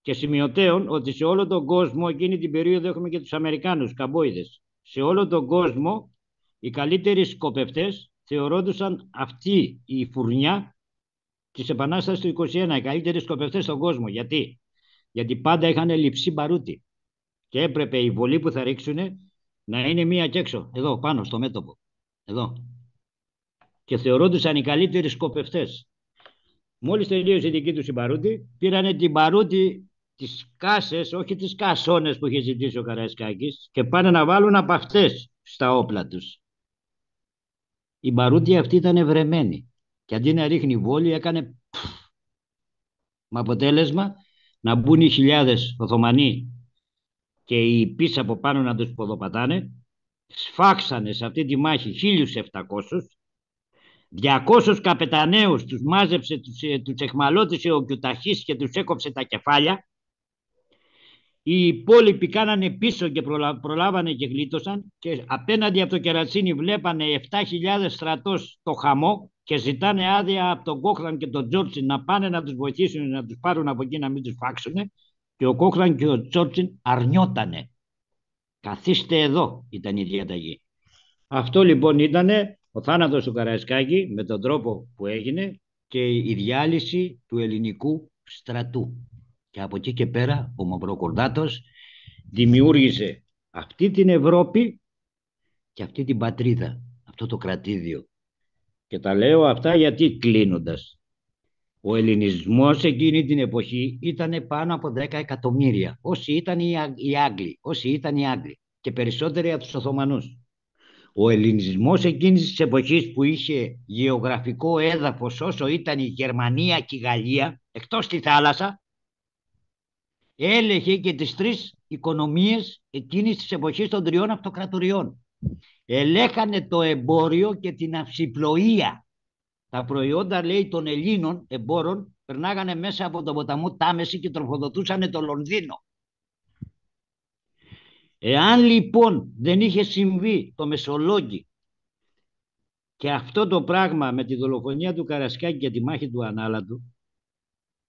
Και σημειωτέων ότι σε όλο τον κόσμο, εκείνη την περίοδο έχουμε και τους Αμερικάνους καμπόιδες, σε όλο τον κόσμο οι καλύτεροι σκοπευτές θεωρώντουσαν αυτή η φουρνιά της Επανάστασης του 21, οι καλύτεροι σκοπευτές στον κόσμο. Γιατί πάντα είχαν λειψή μπαρούτι και έπρεπε η βολή που θα ρίξουν να είναι μία και έξω, εδώ πάνω στο μέτωπο, εδώ. Και θεωρώντουσαν οι καλύτεροι σκοπευτές. Μόλις τελείωσε η δική τους η μπαρούτι, πήρανε την μπαρούτι, τις κάσες, όχι τις κασόνες που είχε ζητήσει ο Καραϊσκάκης, και πάνε να βάλουν από αυτές στα όπλα τους. Η μπαρούτι αυτή ήταν βρεμένη και αντί να ρίχνει βόλη έκανε με αποτέλεσμα να μπουν οι χιλιάδες Οθωμανοί και οι πίσω από πάνω να τους ποδοπατάνε. Σφάξανε σε αυτή τη μάχη 1.700, 200 καπεταναίους τους μάζεψε, τους εχμαλώτησε ο Κιουταχής και τους έκοψε τα κεφάλια. Οι υπόλοιποι κάνανε πίσω και προλάβανε και γλίτωσαν, και απέναντι από το Κερατσίνι βλέπανε 7.000 στρατός το χαμό και ζητάνε άδεια από τον Κόχραν και τον Τζόρτσιν να πάνε να τους βοηθήσουν, να τους πάρουν από εκεί, να μην τους φάξουν. Και ο Κόχραν και ο Τζόρτσιν αρνιότανε. Καθίστε εδώ, ήταν η διαταγή. Αυτό λοιπόν ήταν ο θάνατος του Καραϊσκάκη με τον τρόπο που έγινε και η διάλυση του ελληνικού στρατού. Και από εκεί και πέρα ο Μαυροκορδάτος δημιούργησε αυτή την Ευρώπη και αυτή την πατρίδα, αυτό το κρατήδιο. Και τα λέω αυτά γιατί, κλείνοντας, ο ελληνισμός εκείνη την εποχή ήταν πάνω από 10 εκατομμύρια. Όσοι ήταν οι Άγγλοι και περισσότεροι από τους Οθωμανούς. Ο ελληνισμός εκείνης της εποχής που είχε γεωγραφικό έδαφος όσο ήταν η Γερμανία και η Γαλλία, εκτός τη θάλασσα, έλεγε και τις τρεις οικονομίες εκείνης της εποχής των τριών αυτοκρατοριών. Ελέγχανε το εμπόριο και την αυσιπλοεία. Τα προϊόντα, λέει, των Ελλήνων εμπόρων περνάγανε μέσα από τον ποταμό Τάμεση και τροφοδοτούσαν το Λονδίνο. Εάν λοιπόν δεν είχε συμβεί το Μεσολόγγι και αυτό το πράγμα με τη δολοφονία του Καρασκάκη και τη μάχη του Ανάλατου,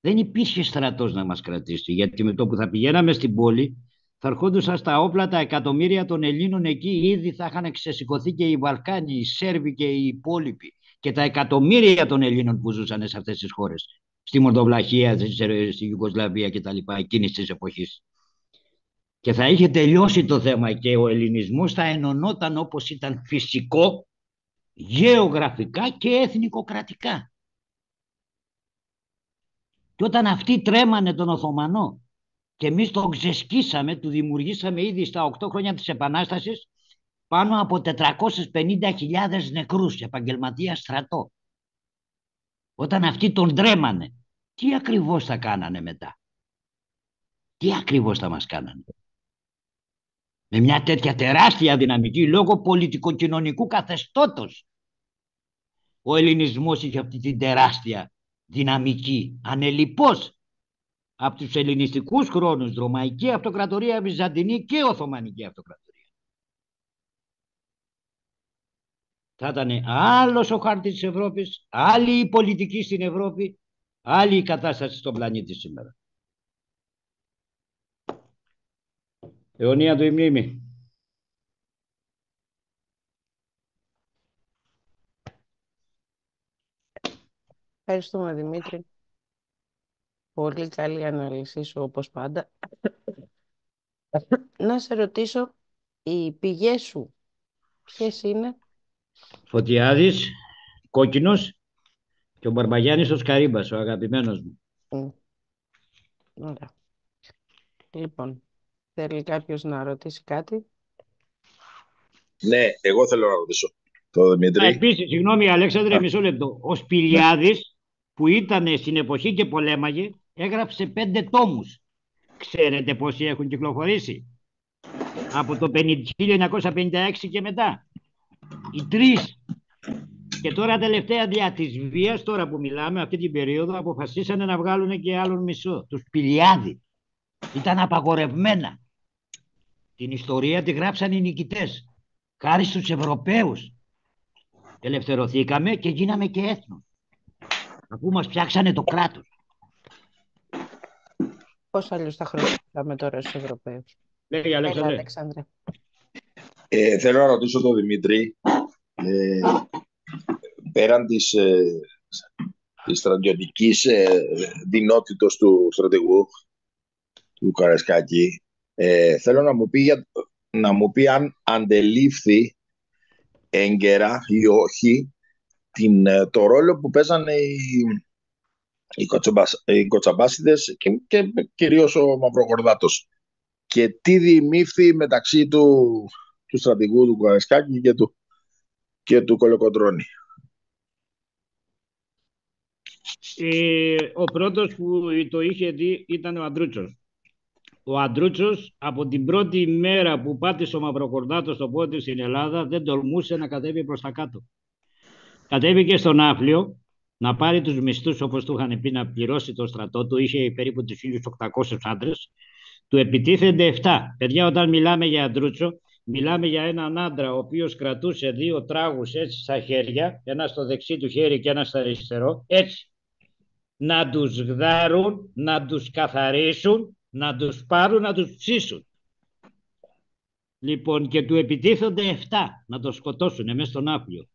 δεν υπήρχε στρατός να μας κρατήσει, γιατί με το που θα πηγαίναμε στην πόλη θα ερχόντουσαν στα όπλα τα εκατομμύρια των Ελλήνων εκεί, ήδη θα είχαν ξεσηκωθεί και οι Βαλκάνοι, οι Σέρβοι και οι υπόλοιποι, και τα εκατομμύρια των Ελλήνων που ζούσαν σε αυτές τις χώρες, στη Μολδοβλαχία, στη Ιουγκοσλαβία κτλ. Εκείνης της εποχής. Και θα είχε τελειώσει το θέμα και ο ελληνισμός θα ενωνόταν όπως ήταν φυσικό, γεωγραφικά και εθνικοκρατικά. Και όταν αυτοί τρέμανε τον Οθωμανό και εμείς τον ξεσκίσαμε, του δημιουργήσαμε ήδη στα 8 χρόνια της Επανάστασης πάνω από 450.000 νεκρούς επαγγελματία στρατό. Όταν αυτοί τον τρέμανε, τι ακριβώς θα κάνανε μετά? Τι ακριβώς θα μας κάνανε? Με μια τέτοια τεράστια δυναμική λόγω πολιτικοκοινωνικού καθεστώτος. Ο ελληνισμός είχε αυτή την τεράστια δυναμική, ανελιπώς από τους ελληνιστικούς χρόνους, Ρωμαϊκή Αυτοκρατορία, Βυζαντινή και Οθωμανική Αυτοκρατορία. Θα ήταν άλλος ο χάρτης της Ευρώπης, άλλη η πολιτική στην Ευρώπη, άλλη η κατάσταση στον πλανήτη σήμερα. Αιωνία του η μνήμη. Ευχαριστούμε, Δημήτρη. Πολύ καλή ανάλυση σου, όπως πάντα. Να σε ρωτήσω, οι πηγές σου ποιες είναι? Φωτιάδης, Κόκκινος και ο Μπαρμπαγιάννης ο Σκαρίμπας, ο αγαπημένος μου. Ωραία. Λοιπόν, θέλει κάποιος να ρωτήσει κάτι? Ναι, εγώ θέλω να ρωτήσω το Δημήτρη. Επίσης, συγγνώμη Αλέξανδρε, μισό λεπτό. Ο Σπηλιάδης που ήταν στην εποχή και πολέμαγε, έγραψε 5 τόμους. Ξέρετε πόσοι έχουν κυκλοφορήσει? Από το 1956 και μετά. Οι 3. Και τώρα τελευταία δια της βίας, τώρα που μιλάμε, αυτή την περίοδο, αποφασίσανε να βγάλουν και άλλον μισό. Του Σπηλιάδη. Ήταν απαγορευμένα. Την ιστορία τη γράψαν οι νικητές. Χάρη στους Ευρωπαίους. Ελευθερωθήκαμε και γίναμε και έθνος. Αφού μας φτιάξανε το κράτος. Πώς αλλιώς θα χρωστάμε τώρα στους Ευρωπαίους? Λέγε, Έλα, Αλέξανδρε. Αλέξανδρε. Θέλω να ρωτήσω τον Δημήτρη, πέραν της στρατιωτικής δυνότητος του στρατηγού, του Καραϊσκάκη, θέλω να μου πει αν αντελήφθη έγκαιρα ή όχι το ρόλο που παίζανε οι κοτσαμπάσιδες και κυρίως ο Μαυρογορδάτος και τι διημήφθη μεταξύ του στρατηγού του Καραϊσκάκη και του Κολοκοτρώνη. Ο πρώτος που το είχε δει ήταν ο Αντρούτσος. Ο Αντρούτσος από την πρώτη μέρα που πάτησε ο Μαυροκορδάτος στο πόδι στην Ελλάδα δεν τολμούσε να κατέβει προς τα κάτω. Κατέβηκε στον Άφλιο να πάρει τους μισθούς όπως του είχαν πει, να πληρώσει το στρατό του. Είχε περίπου τους 1.800 άντρες. Του επιτίθενται 7. Παιδιά, όταν μιλάμε για Αντρούτσο, μιλάμε για έναν άντρα ο οποίος κρατούσε 2 τράγους έτσι στα χέρια, ένα στο δεξί του χέρι και ένα στο αριστερό, έτσι. Να τους γδάρουν, να τους καθαρίσουν, να τους πάρουν, να τους ψήσουν. Λοιπόν, και του επιτίθενται 7 να το σκοτώσουν μέσα στον Άφλιο.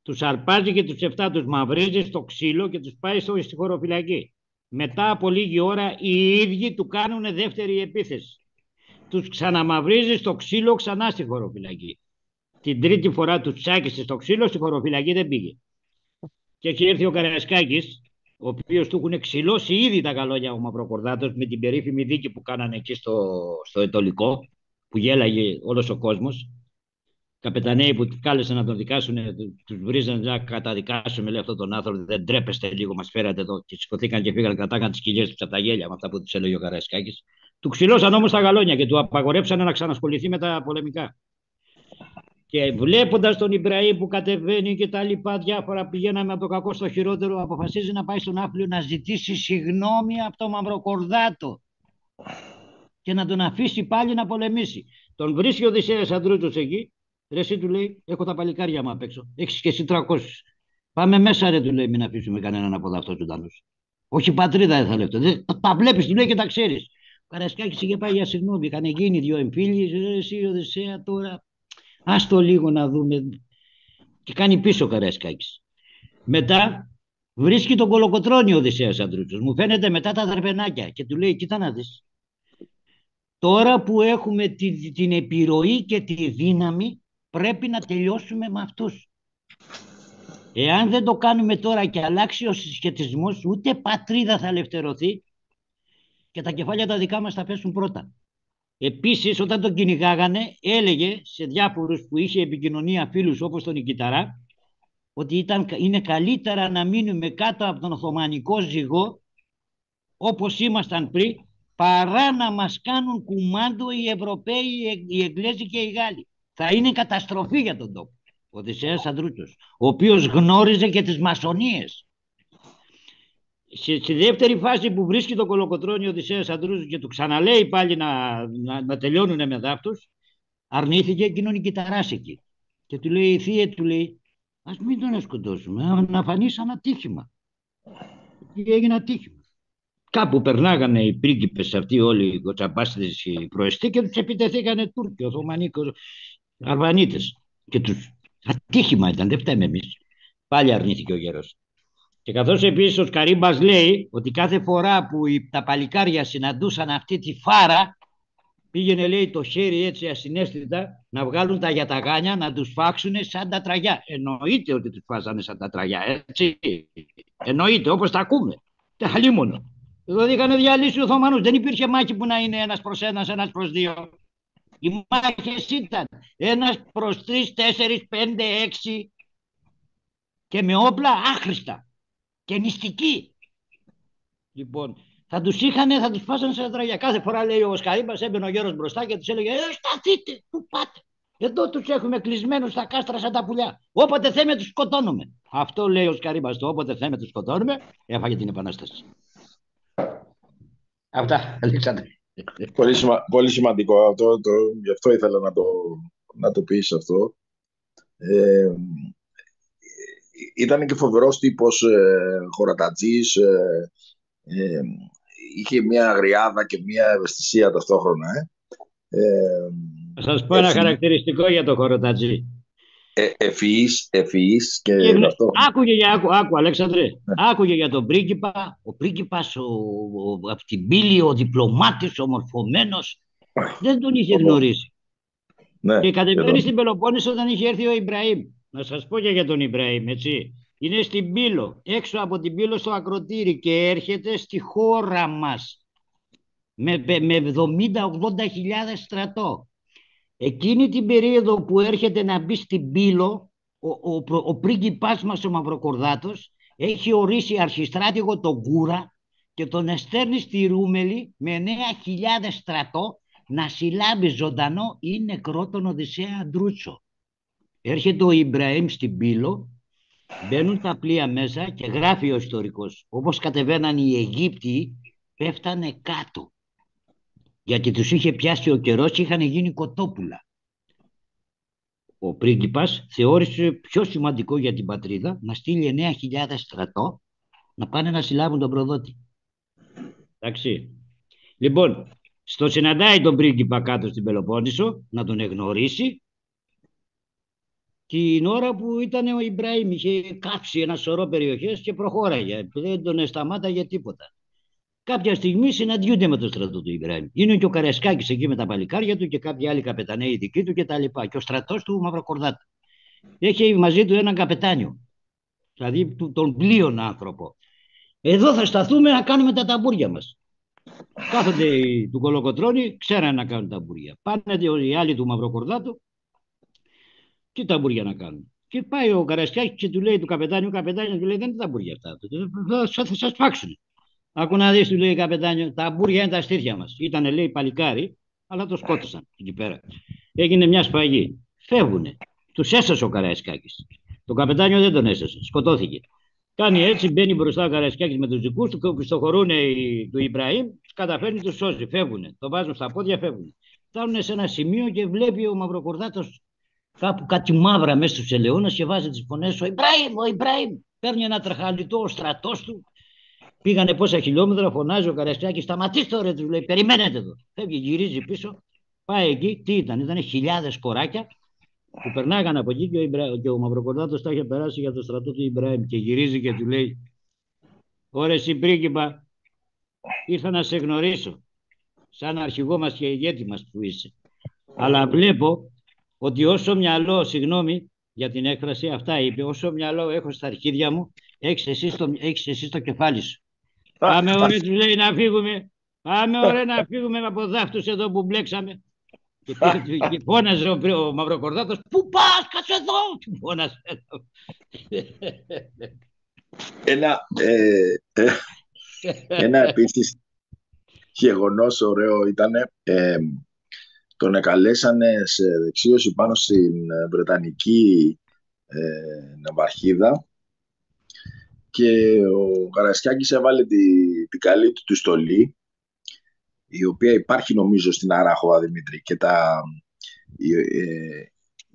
Τους αρπάζει και τους 7 τους μαυρίζει στο ξύλο και τους πάει στη χωροφυλακή. Μετά από λίγη ώρα οι ίδιοι του κάνουν δεύτερη επίθεση. Τους ξαναμαυρίζει στο ξύλο ξανά στη χωροφυλακή. Την τρίτη φορά τους τσάκισε στο ξύλο, στη χωροφυλακή δεν πήγε. Και έχει έρθει ο Καραϊσκάκης, ο οποίος του έχουν ξυλώσει ήδη τα καλόνια ο Μαυροκορδάτος με την περίφημη δίκη που κάνανε εκεί στο Ετωλικό, που γέλαγε όλος ο κόσμος. Καπεταναίοι που κάλεσαν να τον δικάσουν, τους βρίζανε να καταδικάσουμε, λέει, αυτόν τον άνθρωπο. Δεν τρέπεστε λίγο, μας φέρατε εδώ. Και σηκωθήκαν και φύγαν, κατάκαν τις κοιλιές τους από τα γέλια με αυτά που τους έλεγε ο Καραϊσκάκης. Του ξυλώσαν όμως τα γαλόνια και του απαγορέψανε να ξανασχοληθεί με τα πολεμικά. Και βλέποντας τον Ιμπραήμ που κατεβαίνει και τα λοιπά, διάφορα πηγαίναμε από το κακό στο χειρότερο, αποφασίζει να πάει στον Άφλιο να ζητήσει συγγνώμη από τον Μαυροκορδάτο και να τον αφήσει πάλι να πολεμήσει. Τον βρίσκει ο Οδυσσέας Αντρούτσος εκεί. Ρε, εσύ, του λέει, έχω τα παλικάρια μου απ' έξω. Έχεις και εσύ 300. Πάμε μέσα, ρε, του λέει, μην αφήσουμε κανέναν από αυτό ζωντανός. Όχι πατρίδα δεν θα λέω. Τα βλέπεις, του λέει, και τα ξέρεις. Ο Καραϊσκάκης είχε πάει για συγγνώμη. Είχαν γίνει 2 εμφύλιες. Ρε, εσύ, Οδυσσέα, τώρα. Άστο λίγο να δούμε. Και κάνει πίσω ο Καραϊσκάκης. Μετά βρίσκει τον Κολοκοτρώνη ο Οδυσσέας Αντρούτσος. Μου φαίνεται μετά τα δαρπενάκια. Και του λέει, κοίτα να δεις. Τώρα που έχουμε την επιρροή και τη δύναμη, πρέπει να τελειώσουμε με αυτούς. Εάν δεν το κάνουμε τώρα και αλλάξει ο συσχετισμός, ούτε πατρίδα θα ελευθερωθεί και τα κεφάλια τα δικά μας θα πέσουν πρώτα. Επίσης, όταν τον κυνηγάγανε, έλεγε σε διάφορους που είχε επικοινωνία, φίλους όπως τον Νικηταρά, ότι είναι καλύτερα να μείνουμε κάτω από τον Οθωμανικό ζυγό, όπως ήμασταν πριν, παρά να μας κάνουν κουμάντο οι Ευρωπαίοι, οι Εγγλέζοι και οι Γάλλοι. Θα είναι καταστροφή για τον τόπο. Ο Οδυσσέας Αντρούτσος, ο οποίος γνώριζε και τις μασονίες. Στη δεύτερη φάση που βρίσκει τον Κολοκοτρώνη ο Οδυσσέας Αντρούτσος και του ξαναλέει πάλι να τελειώνουν με δάφτους, αρνήθηκε εκείνον η Κιταράς εκεί. Και του λέει, θύε, του λέει, ας μην τον σκοτώσουμε, να φανεί σαν ατύχημα. Και έγινε ατύχημα. Κάπου περνάγανε οι πρίγκιπες αυτοί όλοι οι κοτσαμπάστες οι προεστοί και τους επιτεθήκανε Τούρκοι, Οθωμανοί, Αρβανίτες. Και τους ατύχημα ήταν, δεν φταίμε εμείς. Πάλι αρνήθηκε ο γέρος. Και καθώς επίσης ο Σκαρίμπας λέει ότι κάθε φορά που τα παλικάρια συναντούσαν αυτή τη φάρα, πήγαινε, λέει, το χέρι έτσι ασυναίσθητα να βγάλουν τα γιαταγάνια, να τους φάξουν σαν τα τραγιά. Εννοείται ότι τους φάζανε σαν τα τραγιά, έτσι. Εννοείται, όπως τα ακούμε. Τα χαλίμονο. Δηλαδή είχαν διαλύσει τους Οθωμανούς. Δεν υπήρχε μάχη που να είναι 1-1, 1-2. Οι μάχες ήταν 1-3, 4, 5, 6 και με όπλα άχρηστα και νηστικοί. Λοιπόν, θα τους φάσανε σε τραγιά. Κάθε φορά, λέει ο Σκαρίμπας, έμπαινε ο γέρος μπροστά και τους έλεγε σταθείτε, πού πάτε. Εδώ τους έχουμε κλεισμένους στα κάστρα σαν τα πουλιά. Όποτε θέμε τους σκοτώνουμε. Αυτό λέει ο Σκαρίμπας, το όποτε θέμε τους σκοτώνουμε, έφαγε την Επανάσταση. Αυτά, Αλέξανδρε. Πολύ σημαντικό. Γι' αυτό ήθελα να το πεις αυτό. ήταν και φοβερός τύπος, χωρατατζής, είχε μια αγριάδα και μια ευαισθησία ταυτόχρονα. Θα σας πω ένα χαρακτηριστικό για το χωρατατζή. Ευφυής και ταυτόχρονα. Άκου Αλέξανδρε, άκουγε για τον πρίγκιπα, ο πρίγκιπας από την πύλη, ο διπλωμάτης, ο μορφωμένος, δεν τον είχε γνωρίσει. Ναι, και κατεβαίνει στην Πελοπόννησο όταν είχε έρθει ο Ιμπραήμ. Να σας πω και για τον Ιμπραήμ, έτσι. Είναι στην Πύλο, έξω από την Πύλο στο Ακροτήρι και έρχεται στη χώρα μας με 70-80 χιλιάδες στρατό. Εκείνη την περίοδο που έρχεται να μπει στην Πύλο, ο πρίγκιπάς μας ο Μαυροκορδάτος έχει ορίσει αρχιστράτηγο τον Κούρα και τον εστέρνει στη Ρούμελη με 9.000 στρατό να συλλάβει ζωντανό ή νεκρό τον Οδυσσέα Αντρούτσο. Έρχεται ο Ιμπραήμ στην Πύλο, μπαίνουν τα πλοία μέσα και γράφει ο ιστορικός, όπως κατεβαίναν οι Αιγύπτιοι, πέφτανε κάτω. Γιατί τους είχε πιάσει ο καιρός και είχαν γίνει κοτόπουλα. Ο πρίγκιπας θεώρησε πιο σημαντικό για την πατρίδα να στείλει 9.000 στρατό να πάνε να συλλάβουν τον προδότη. Εντάξει. Λοιπόν, στο συναντάει τον πρίγκιπα κάτω στην Πελοπόννησο να τον εγνωρίσει. Την ώρα που ήταν ο Ιμπραήμ είχε κάψει ένα σωρό περιοχές και προχώραγε. Δεν τον σταμάταγε τίποτα. Κάποια στιγμή συναντιούνται με το στρατό του Ιμπραήμ. Είναι και ο Καραϊσκάκης εκεί με τα παλικάρια του και κάποιοι άλλοι καπεταναίοι δικοί του κτλ. Και ο στρατός του Μαυροκορδάτου. Έχει μαζί του έναν καπετάνιο. Δηλαδή τον πλοίον άνθρωπο. Εδώ θα σταθούμε να κάνουμε τα ταμπούρια μας. Κάθονται του Κολοκοτρώνη, ξέρανε να κάνουν ταμπούρια. Πάνε οι άλλοι του Μαυροκορδάτου. Τι ταμπούρια να κάνουν. Και πάει ο Καραϊσκάκης και του λέει του καπετάνιου, του λέει: δεν είναι ταμπούρια αυτά. Θα σας φάξουν. Άκου να δεις, του λέει καπετάνιο, τα ταμπούρια είναι τα στήθια μας. Ήτανε, λέει, παλικάρι, αλλά το σκότωσαν εκεί πέρα. Έγινε μια σφαγή. Φεύγουνε. Τους έσωσε ο Καραϊσκάκης. Το καπετάνιο δεν τον έσωσε. Σκοτώθηκε. Κάνει έτσι, μπαίνει μπροστά ο Καραϊσκάκης με τους δικούς του, πιστοχωρούν του Ιμπραήμ, καταφέρνει, τους σώζει. Φεύγουνε. Το βάζουν στα πόδια, φεύγουνε. Φτάνουν σε ένα σημείο και βλέπει ο Μαυροκορδάτος κάπου κάτι μαύρα μέσα στους ελαιώνες και βάζει τις φωνές. Ο Ιμπραήμ. Παίρνει ένα τραχαλιτό ο στρατός του. Πήγανε πόσα χιλιόμετρα, φωνάζει ο Καραϊσκάκης, σταματήστε ρε, του λέει, περιμένετε εδώ. Φεύγει, γυρίζει πίσω, πάει εκεί, τι ήταν χιλιάδες κοράκια που περνάγανε από εκεί και ο Μαυροκορδάτος τα είχε περάσει για το στρατό του Ιμπραήμ και γυρίζει και του λέει: «Ωρε εσύ πρίγκιπα, ήρθα να σε γνωρίσω, σαν αρχηγό μας και ηγέτη μας που είσαι. Αλλά βλέπω ότι όσο μυαλό, συγγνώμη για την έκφραση, αυτά είπε, όσο μυαλό έχω στα αρχίδια μου, έχεις εσύ το κεφάλι σου. Πάμε ωραία, του λέει, να φύγουμε. Πάμε ωραία να φύγουμε από δάφτους εδώ που μπλέξαμε». Και φώναζε ο Μαυροκορδάτος: «Πού πας, κάτσε εδώ!» Και φώναζε. Ένα επίσης γεγονός ωραίο ήτανε, τον εκαλέσανε σε δεξίωση πάνω στην Βρετανική ναυαρχίδα και ο Καραϊσκάκης έβαλε την καλή του στολή, η οποία υπάρχει νομίζω στην Αράχοβα, Δημήτρη,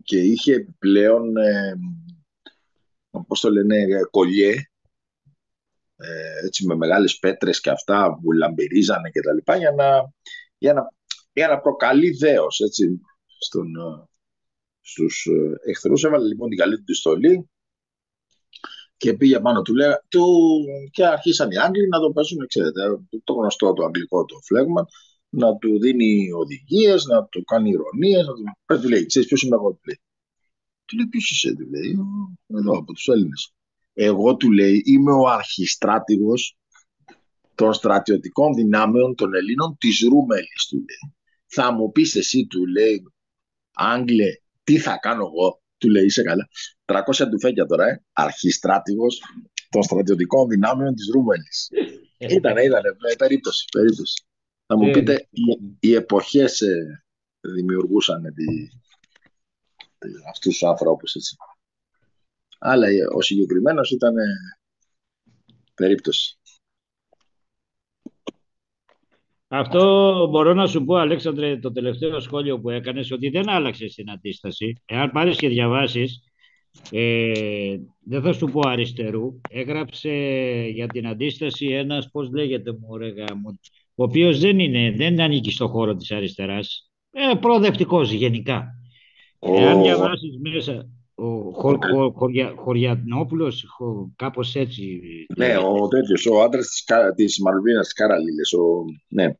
και είχε επιπλέον πώς το λένε, κολλιέ, έτσι με μεγάλες πέτρες και αυτά που λαμπυρίζανε και τα λοιπά, για να προκαλεί δέος, έτσι, στους εχθρούς. Έβαλε λοιπόν την καλή του στολή και πήγε πάνω και αρχίσαν οι Άγγλοι να το παίζουν, ξέρετε, το γνωστό το αγγλικό το φλέγμα, να του δίνει οδηγίες, να του κάνει ηρωνίες, του λέει, ξέρεις ποιος είμαι εγώ, του λέει. Του λέει, ποιος είσαι, του λέει, εδώ από τους Έλληνες. Εγώ, του λέει, είμαι ο αρχιστράτηγος των στρατιωτικών δυνάμεων των Ελλήνων της Ρούμελης, του λέει. Θα μου πεις εσύ, του λέει, Άγγλε, τι θα κάνω εγώ, του λέει, είσαι καλά. 300 τουφέκια τώρα, αρχιστράτηγος των στρατιωτικών δυνάμεων της Ρούμελης. Ήτανε, περίπτωση. Θα μου πείτε, οι εποχές δημιουργούσαν αυτούς τους ανθρώπους, έτσι. Αλλά ο συγκεκριμένος ήταν περίπτωση. Αυτό μπορώ να σου πω, Αλέξανδρε, το τελευταίο σχόλιο που έκανες, ότι δεν άλλαξε στην αντίσταση. Εάν πάρεις και διαβάσεις Δεν θα σου πω αριστερού, έγραψε για την αντίσταση ένας, πώς λέγεται μου ρε γάμο, ο οποίος δεν ανήκει στο χώρο της αριστεράς, προοδευτικός γενικά. Αν Ο, διαβάσεις μέσα, Χωριανόπουλος, κάπως έτσι ναι, λέγεται. ο τέτοιος, ο άντρας της Μαλβίνας, της Καραλίλες. Ναι.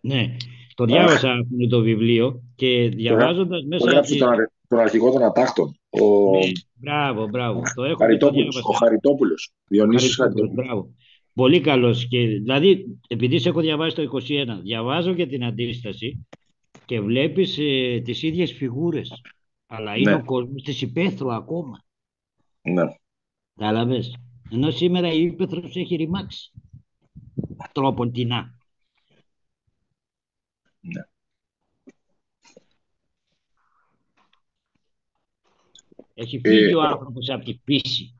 Ναι, το Αχ, διάβασα αυτό το βιβλίο και το διαβάζοντας το μέσα έγραψε τον αρχηγό των Ατάχτων. Ναι, μπράβο, μπράβο. Το έχω και το Ο διάβασα. Χαριτόπουλος. Ο Διονύσιος Χαριτόπουλος, Χαριτόπουλος. μπράβο. Πολύ καλός. Και, δηλαδή, επειδή σε έχω διαβάσει το 21, διαβάζω και την αντίσταση και βλέπεις τις ίδιες φιγούρες. Αλλά είναι ο Ναι, κόσμος της υπαίθρου ακόμα. ναι, Κατάλαβες. Ενώ σήμερα η υπαίθρος έχει ρημάξει. Τρόποντινά. ναι. Έχει Ε, φύγει ο άνθρωπος από τη φύση.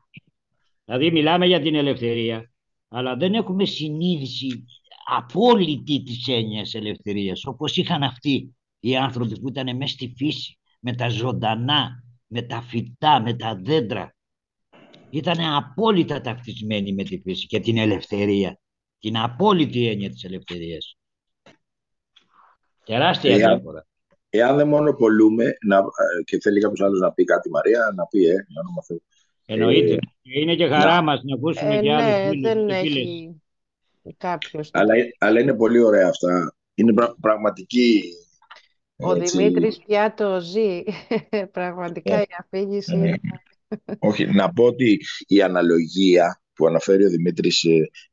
Δηλαδή μιλάμε για την ελευθερία, αλλά δεν έχουμε συνείδηση απόλυτη της έννοιας ελευθερίας, όπως είχαν αυτοί οι άνθρωποι που ήταν μέσα στη φύση, με τα ζωντανά, με τα φυτά, με τα δέντρα. Ήταν απόλυτα ταυτισμένοι με τη φύση και την ελευθερία, την απόλυτη έννοια της ελευθερίας. Τεράστια εάν, διαφορά. εάν δεν μονοπολούμε, και θέλει κάποιος άλλος να πει κάτι, Μαρία, να πει, για όνομα Θεού. Εννοείται. Είναι και χαρά Να, μας να ακούσουμε και άλλους Ναι, φίλους δεν και φίλες. έχει κάποιος. αλλά είναι πολύ ωραία αυτά. Είναι πραγματική, Ο έτσι, Δημήτρης πια το ζει. Πραγματικά ε, η αφήγηση ε, είναι. όχι, να πω ότι η αναλογία που αναφέρει ο Δημήτρης,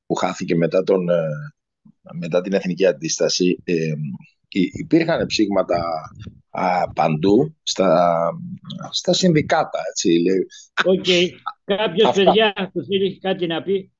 που χάθηκε μετά την Εθνική Αντίσταση, υπήρχαν ψήγματα παντού στα συνδικάτα, έτσι, λέει. Οκ. Κάποιος Αυτά. παιδιά που θέλει κάτι να πει.